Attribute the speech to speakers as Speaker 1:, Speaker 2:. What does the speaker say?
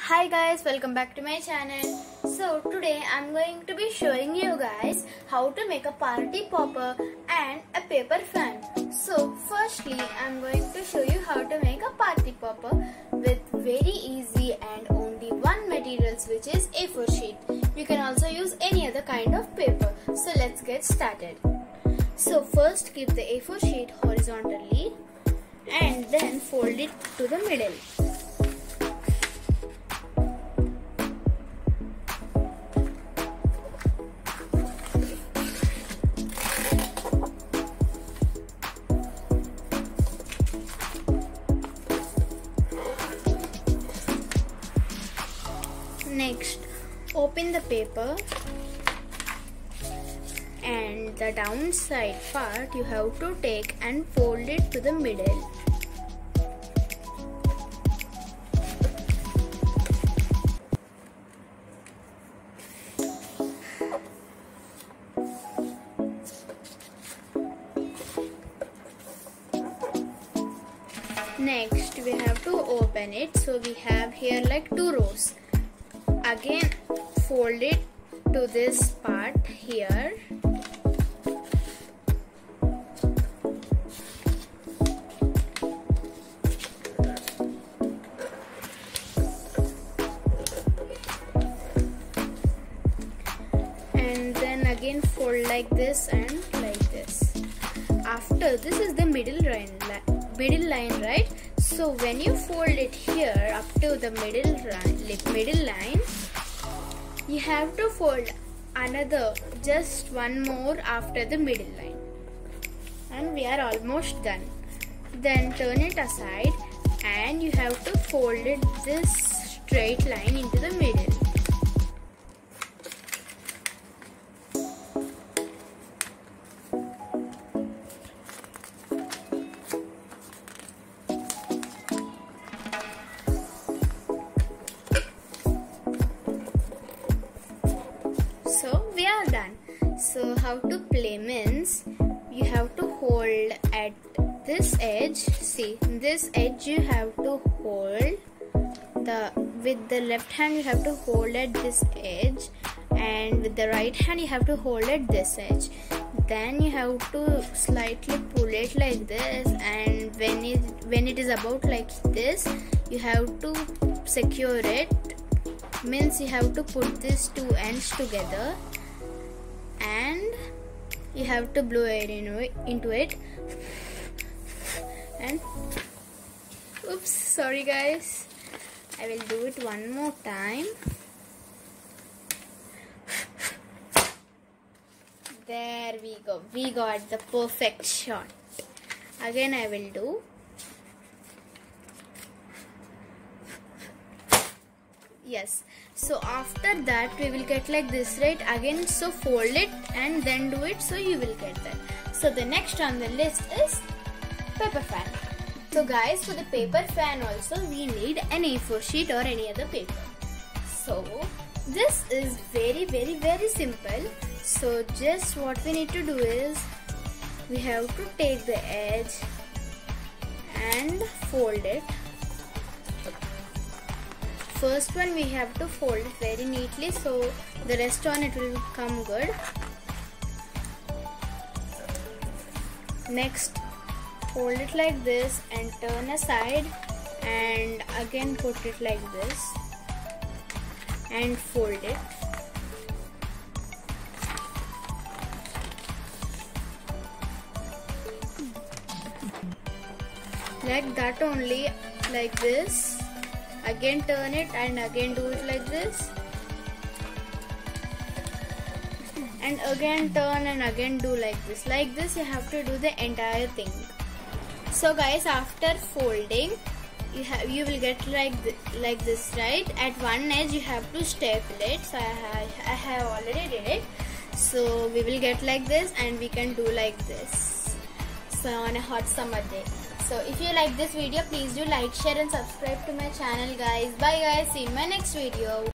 Speaker 1: Hi guys, welcome back to my channel. So today I'm going to be showing you guys how to make a party popper and a paper fan. So firstly I'm going to show you how to make a party popper with very easy and only one materials, which is A4 sheet. You can also use any other kind of paper. So let's get started. So first keep the A4 sheet horizontally and then fold it to the middle. Next, open the paper and the downside part you have to take and fold it to the middle. Next, we have to open it. So we have here like 2 rows. Again fold it to this part here. And then again fold like this and like this. After this is the middle line, right? So when you fold it here up to the middle line, you have to fold another, just one more after the middle line. And we are almost done. Then turn it aside and you have to fold it this straight line into the middle. So we are done. So how to play means you have to hold at this edge. See, this edge you have to hold with the left hand you have to hold at this edge, and with the right hand you have to hold at this edge. Then you have to slightly pull it like this, and when it is about like this, you have to secure it. Means you have to put these two ends together and you have to blow air into it. And oops, sorry guys, I will do it one more time. There we go, we got the perfect shot. Again I will do. Yes, so after that we will get like this, right? Again, so fold it and then do it, so you will get that. So the next on the list is paper fan. So guys, for the paper fan also we need an A4 sheet or any other paper. So this is very simple. So just what we need to do is we have to take the edge and fold it. First one we have to fold it very neatly, so the rest on it will come good. Next, fold it like this and turn aside and again put it like this and fold it. Like that only, like this. Again turn it and again do it like this, and again turn and again do like this. Like this you have to do the entire thing. So guys, after folding you will get like this, right? At one edge you have to staple it. So I have already did it. So we will get like this and we can do like this. So on a hot summer day. So if you like this video, please do like, share and subscribe to my channel guys. Bye guys, see you in my next video.